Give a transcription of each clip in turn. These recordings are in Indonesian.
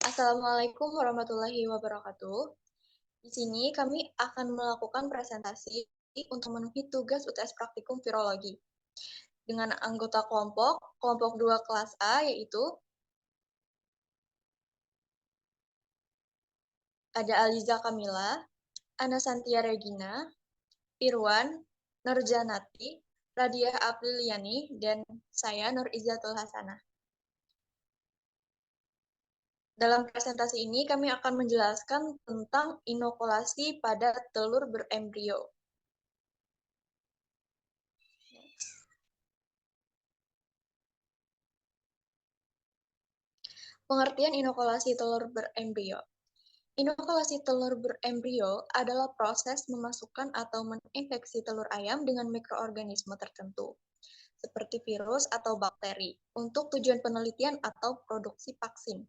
Assalamualaikum warahmatullahi wabarakatuh. Di sini kami akan melakukan presentasi untuk memenuhi tugas UTS Praktikum Virologi dengan anggota kelompok 2 kelas A, yaitu ada Aliza Kamila, Ana Santia Regina, Irwan, Nurjanati, Radiah Apriliani, dan saya Nur Izzatul Hasanah. Dalam presentasi ini kami akan menjelaskan tentang inokulasi pada telur berembrio. Pengertian inokulasi telur berembrio. Inokulasi telur berembrio adalah proses memasukkan atau menginfeksi telur ayam dengan mikroorganisme tertentu, seperti virus atau bakteri, untuk tujuan penelitian atau produksi vaksin.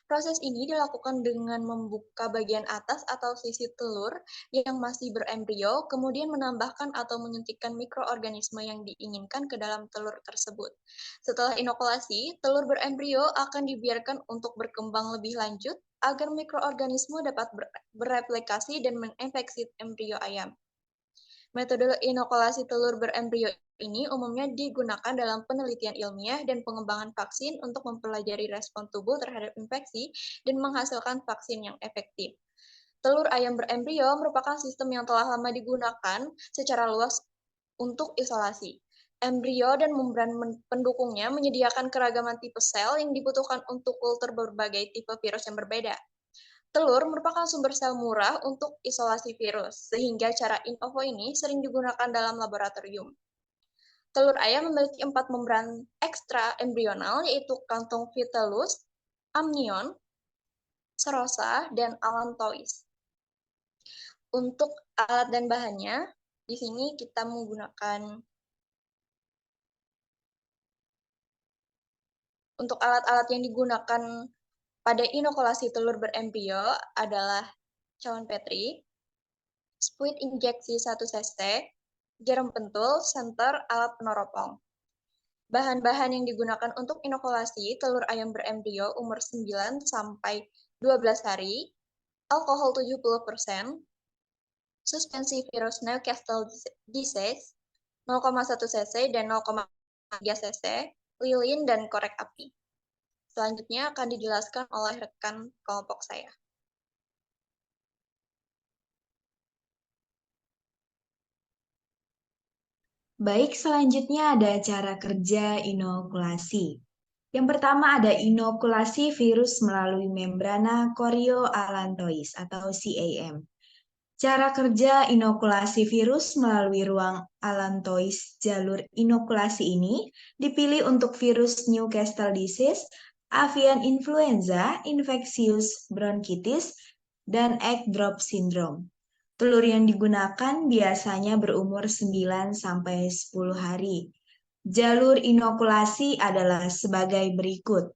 Proses ini dilakukan dengan membuka bagian atas atau sisi telur yang masih berembrio, kemudian menambahkan atau menyuntikkan mikroorganisme yang diinginkan ke dalam telur tersebut. Setelah inokulasi, telur berembrio akan dibiarkan untuk berkembang lebih lanjut agar mikroorganisme dapat bereplikasi dan menginfeksi embrio ayam. Metode inokulasi telur berembrio ini umumnya digunakan dalam penelitian ilmiah dan pengembangan vaksin untuk mempelajari respon tubuh terhadap infeksi dan menghasilkan vaksin yang efektif. Telur ayam berembrio merupakan sistem yang telah lama digunakan secara luas untuk isolasi. Embrio dan membran pendukungnya menyediakan keragaman tipe sel yang dibutuhkan untuk kultur berbagai tipe virus yang berbeda. Telur merupakan sumber sel murah untuk isolasi virus, sehingga cara in ovo ini sering digunakan dalam laboratorium. Telur ayam memiliki 4 membran ekstra embrional, yaitu kantung vitellus, amnion, serosa, dan allantois. Untuk alat dan bahannya, di sini kita menggunakan untuk alat-alat yang digunakan pada inokulasi telur berembrio adalah cawan petri, spuit injeksi 1 cc, jarum pentul, senter, alat peneropong. Bahan-bahan yang digunakan untuk inokulasi telur ayam berembrio umur 9 sampai 12 hari, alkohol 70%, suspensi virus Newcastle disease 0,1 cc dan 0,3 cc, lilin, dan korek api. Selanjutnya akan dijelaskan oleh rekan kelompok saya. Baik, selanjutnya ada cara kerja inokulasi. Yang pertama ada inokulasi virus melalui membrana chorioallantois atau CAM. Cara kerja inokulasi virus melalui ruang allantois jalur inokulasi ini dipilih untuk virus Newcastle disease, avian influenza, infectious bronchitis, dan egg drop syndrome. Telur yang digunakan biasanya berumur 9-10 hari. Jalur inokulasi adalah sebagai berikut.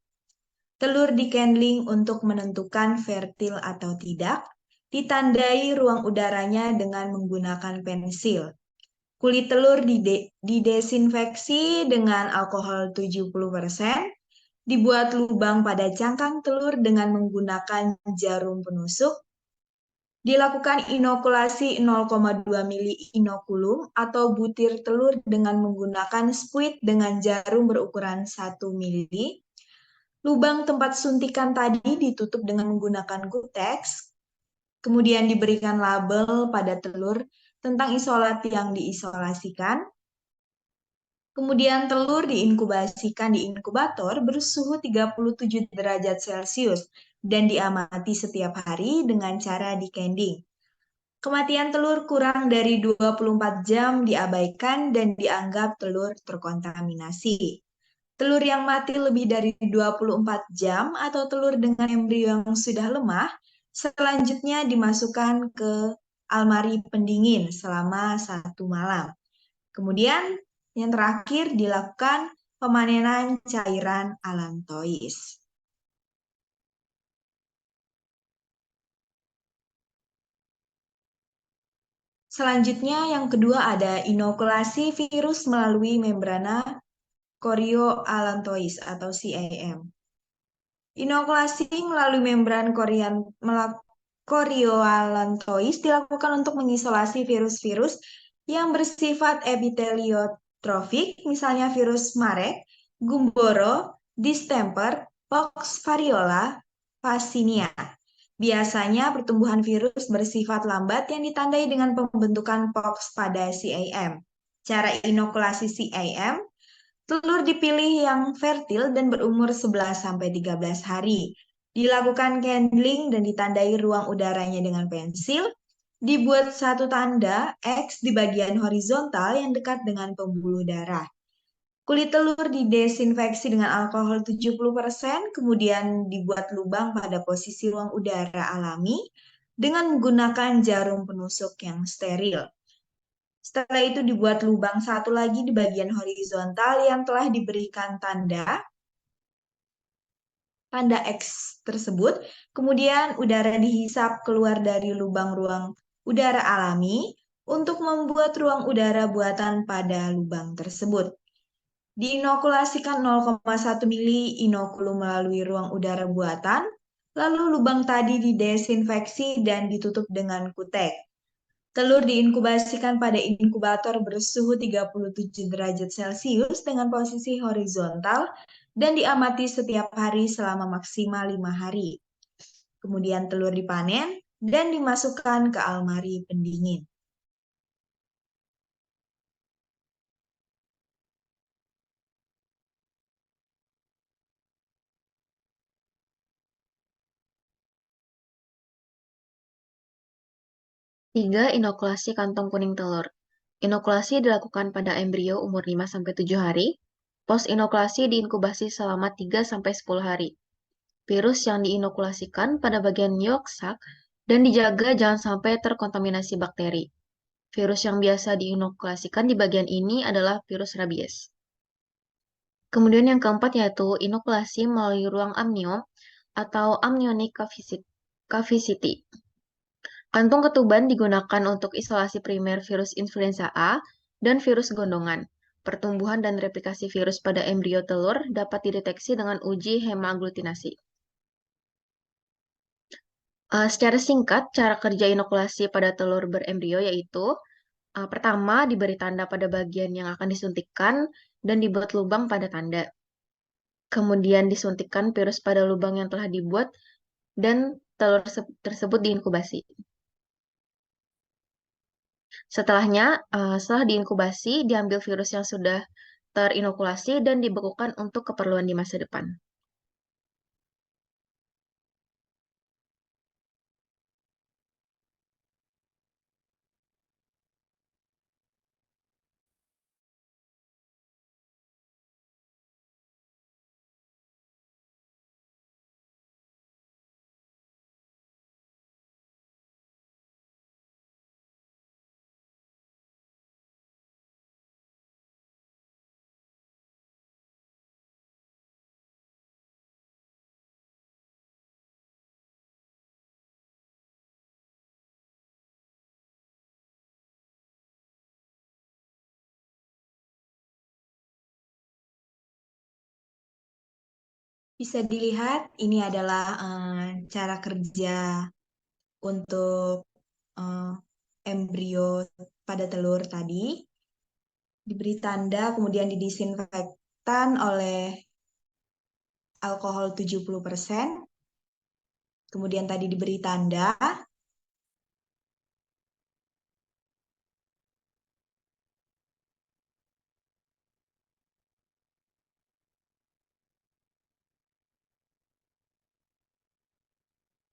Telur dikendling untuk menentukan fertil atau tidak, ditandai ruang udaranya dengan menggunakan pensil. Kulit telur didesinfeksi dengan alkohol 70%, dibuat lubang pada cangkang telur dengan menggunakan jarum penusuk, dilakukan inokulasi 0,2 mili inokulum atau butir telur dengan menggunakan spuit dengan jarum berukuran 1 mili. Lubang tempat suntikan tadi ditutup dengan menggunakan Gore-Tex, kemudian diberikan label pada telur tentang isolat yang diisolasikan. Kemudian telur diinkubasikan di inkubator bersuhu 37 derajat Celcius dan diamati setiap hari dengan cara dikending. Kematian telur kurang dari 24 jam diabaikan dan dianggap telur terkontaminasi. Telur yang mati lebih dari 24 jam atau telur dengan embrio yang sudah lemah selanjutnya dimasukkan ke almari pendingin selama 1 malam. Kemudian yang terakhir dilakukan pemanenan cairan allantois. Selanjutnya yang kedua ada inokulasi virus melalui membrana chorioallantois atau CAM. Inokulasi melalui membran koriolantois dilakukan untuk mengisolasi virus-virus yang bersifat epiteliotrofik, misalnya virus Marek, Gumboro, distemper, pox variola, Vaccinia. Biasanya pertumbuhan virus bersifat lambat yang ditandai dengan pembentukan pox pada CAM. Cara inokulasi CAM, telur dipilih yang fertil dan berumur 11-13 hari. Dilakukan candling dan ditandai ruang udaranya dengan pensil. Dibuat satu tanda X di bagian horizontal yang dekat dengan pembuluh darah. Kulit telur didesinfeksi dengan alkohol 70%, kemudian dibuat lubang pada posisi ruang udara alami dengan menggunakan jarum penusuk yang steril. Setelah itu dibuat lubang satu lagi di bagian horizontal yang telah diberikan tanda X tersebut. Kemudian udara dihisap keluar dari lubang ruang udara alami untuk membuat ruang udara buatan pada lubang tersebut. Diinokulasikan 0,1 mili inokulum melalui ruang udara buatan, lalu lubang tadi didesinfeksi dan ditutup dengan kutek. Telur diinkubasikan pada inkubator bersuhu 37 derajat Celcius dengan posisi horizontal dan diamati setiap hari selama maksimal 5 hari. Kemudian telur dipanen dan dimasukkan ke almari pendingin. Tiga, inokulasi kantong kuning telur. Inokulasi dilakukan pada embrio umur 5-7 hari. Post-inokulasi diinkubasi selama 3-10 hari. Virus yang diinokulasikan pada bagian yolk sac dan dijaga jangan sampai terkontaminasi bakteri. Virus yang biasa diinokulasikan di bagian ini adalah virus rabies. Kemudian yang keempat yaitu inokulasi melalui ruang amnion atau amniotic cavity. Kantung ketuban digunakan untuk isolasi primer virus influenza A dan virus gondongan. Pertumbuhan dan replikasi virus pada embrio telur dapat dideteksi dengan uji hemaglutinasi. Secara singkat, cara kerja inokulasi pada telur berembrio yaitu pertama, diberi tanda pada bagian yang akan disuntikkan dan dibuat lubang pada tanda. Kemudian disuntikkan virus pada lubang yang telah dibuat dan telur tersebut diinkubasi. Setelah diinkubasi, diambil virus yang sudah terinokulasi dan dibekukan untuk keperluan di masa depan. Bisa dilihat ini adalah cara kerja untuk embrio pada telur tadi. Diberi tanda, kemudian didisinfektan oleh alkohol 70%. Kemudian tadi diberi tanda.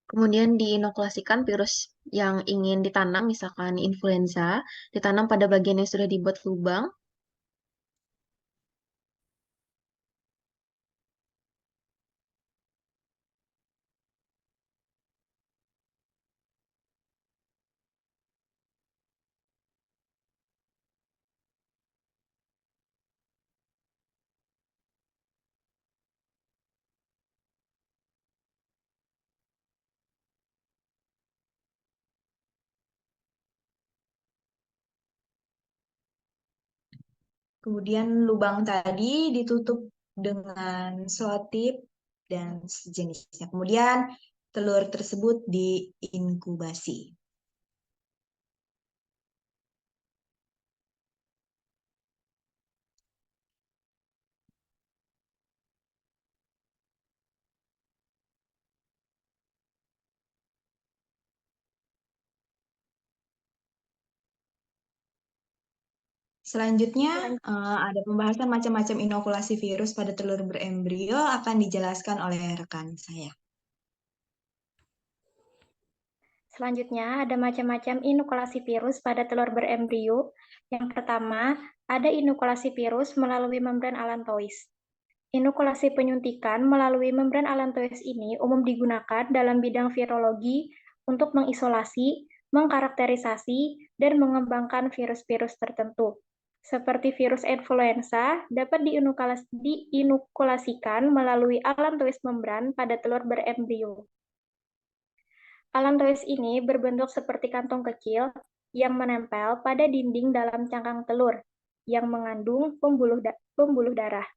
Kemudian diinokulasikan virus yang ingin ditanam, misalkan influenza, ditanam pada bagian yang sudah dibuat lubang. Kemudian lubang tadi ditutup dengan selotip dan sejenisnya. Kemudian telur tersebut diinkubasi. Selanjutnya, ada pembahasan macam-macam inokulasi virus pada telur berembrio akan dijelaskan oleh rekan saya. Selanjutnya, ada macam-macam inokulasi virus pada telur berembrio. Yang pertama, ada inokulasi virus melalui membran allantois. Inokulasi penyuntikan melalui membran allantois ini umum digunakan dalam bidang virologi untuk mengisolasi, mengkarakterisasi, dan mengembangkan virus-virus tertentu. Seperti virus influenza dapat diinokulasikan melalui allantois membran pada telur berembrio. Allantois ini berbentuk seperti kantong kecil yang menempel pada dinding dalam cangkang telur yang mengandung pembuluh darah.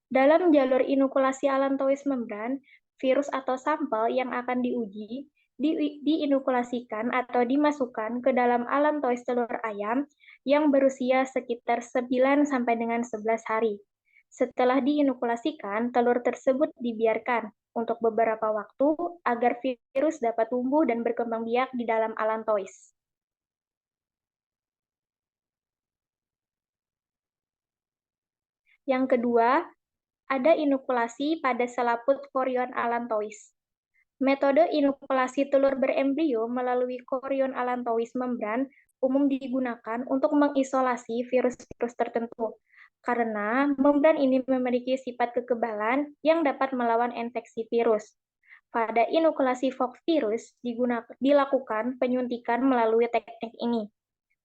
Dalam jalur inokulasi allantois membran, virus atau sampel yang akan diuji diinokulasikan atau dimasukkan ke dalam allantois telur ayam yang berusia sekitar 9 sampai dengan 11 hari. Setelah diinokulasikan, telur tersebut dibiarkan untuk beberapa waktu agar virus dapat tumbuh dan berkembang biak di dalam allantois. Yang kedua, ada inokulasi pada selaput chorion allantois. Metode inokulasi telur berembrio melalui chorion allantois membran umum digunakan untuk mengisolasi virus-virus tertentu, karena membran ini memiliki sifat kekebalan yang dapat melawan infeksi virus. Pada inokulasi Fox virus dilakukan penyuntikan melalui teknik ini.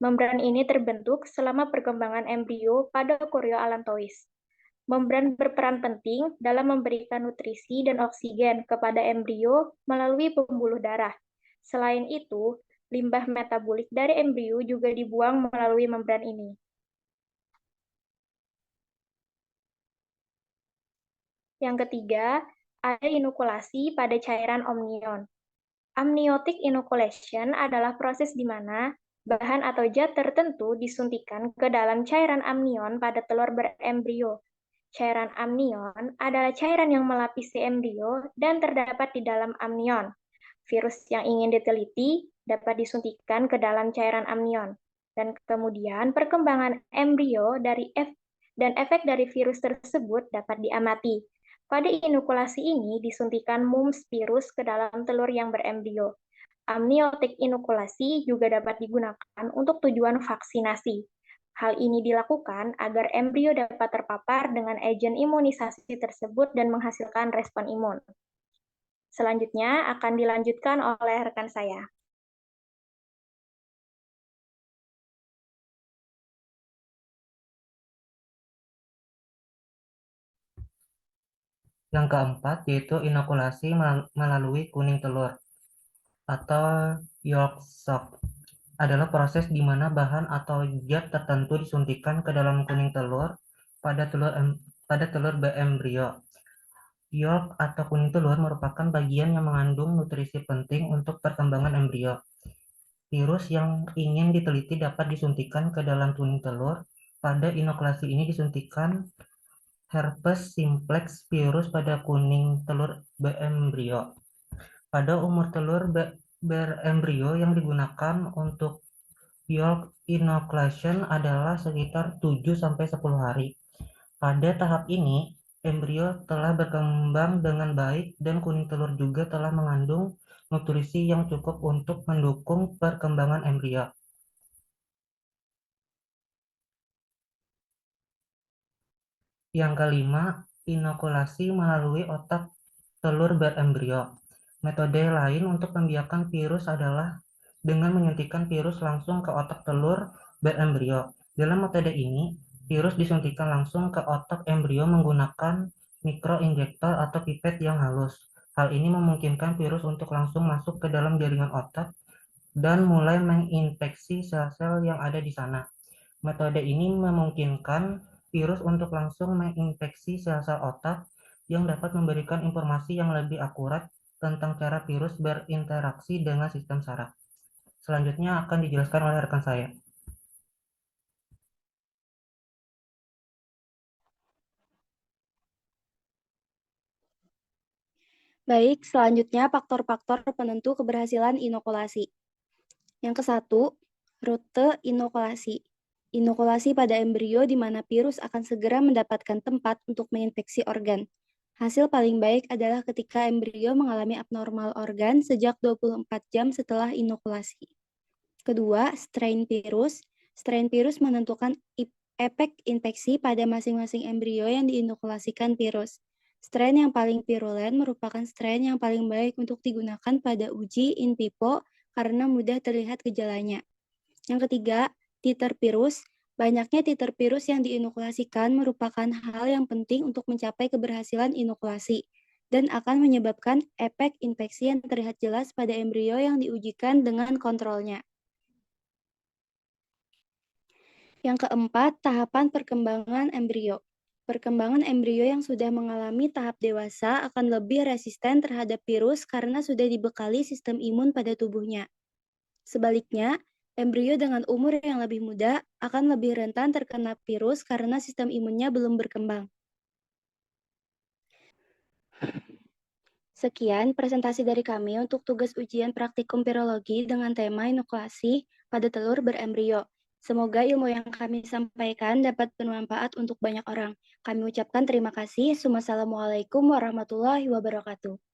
Membran ini terbentuk selama perkembangan embrio pada chorion allantois. Membran berperan penting dalam memberikan nutrisi dan oksigen kepada embrio melalui pembuluh darah. Selain itu, limbah metabolik dari embrio juga dibuang melalui membran ini. Yang ketiga, ada inokulasi pada cairan amnion. Amniotic inoculation adalah proses di mana bahan atau zat tertentu disuntikan ke dalam cairan amnion pada telur berembrio. Cairan amnion adalah cairan yang melapisi embrio dan terdapat di dalam amnion. Virus yang ingin diteliti dapat disuntikan ke dalam cairan amnion, dan kemudian perkembangan embrio dan efek dari virus tersebut dapat diamati. Pada inokulasi ini disuntikan mumps virus ke dalam telur yang berembrio. Amniotic inokulasi juga dapat digunakan untuk tujuan vaksinasi. Hal ini dilakukan agar embrio dapat terpapar dengan agen imunisasi tersebut dan menghasilkan respon imun. Selanjutnya akan dilanjutkan oleh rekan saya. Yang keempat yaitu inokulasi melalui kuning telur atau yolk shock. Adalah proses di mana bahan atau zat tertentu disuntikan ke dalam kuning telur pada telur berembrio. Yolk atau kuning telur merupakan bagian yang mengandung nutrisi penting untuk perkembangan embrio. Virus yang ingin diteliti dapat disuntikan ke dalam kuning telur. Pada inokulasi ini disuntikan herpes simplex virus pada kuning telur berembrio. Pada umur telur berembrio yang digunakan untuk yolk inoculation adalah sekitar 7-10 hari. Pada tahap ini, embrio telah berkembang dengan baik dan kuning telur juga telah mengandung nutrisi yang cukup untuk mendukung perkembangan embrio. Yang kelima, inokulasi melalui otak telur berembrio. Metode lain untuk membiarkan virus adalah dengan menyuntikkan virus langsung ke otak telur berembrio. Dalam metode ini, virus disuntikan langsung ke otak embrio menggunakan mikroinjektor atau pipet yang halus. Hal ini memungkinkan virus untuk langsung masuk ke dalam jaringan otak dan mulai menginfeksi sel-sel yang ada di sana. Metode ini memungkinkan virus untuk langsung menginfeksi sel-sel otak yang dapat memberikan informasi yang lebih akurat tentang cara virus berinteraksi dengan sistem saraf. Selanjutnya akan dijelaskan oleh rekan saya. Baik, selanjutnya faktor-faktor penentu keberhasilan inokulasi. Yang ke-1, rute inokulasi. Inokulasi pada embrio di mana virus akan segera mendapatkan tempat untuk menginfeksi organ. Hasil paling baik adalah ketika embrio mengalami abnormal organ sejak 24 jam setelah inokulasi. Kedua, strain virus. Strain virus menentukan efek infeksi pada masing-masing embrio yang diinokulasikan virus. Strain yang paling virulen merupakan strain yang paling baik untuk digunakan pada uji in vivo karena mudah terlihat gejalanya. Yang ketiga, titer virus. Banyaknya titer virus yang diinokulasikan merupakan hal yang penting untuk mencapai keberhasilan inokulasi dan akan menyebabkan efek infeksi yang terlihat jelas pada embrio yang diujikan dengan kontrolnya. Yang keempat, tahapan perkembangan embrio. Perkembangan embrio yang sudah mengalami tahap dewasa akan lebih resisten terhadap virus karena sudah dibekali sistem imun pada tubuhnya. Sebaliknya, embrio dengan umur yang lebih muda akan lebih rentan terkena virus karena sistem imunnya belum berkembang. Sekian presentasi dari kami untuk tugas ujian praktikum virologi dengan tema inokulasi pada telur berembrio. Semoga ilmu yang kami sampaikan dapat bermanfaat untuk banyak orang. Kami ucapkan terima kasih. Wassalamualaikum warahmatullahi wabarakatuh.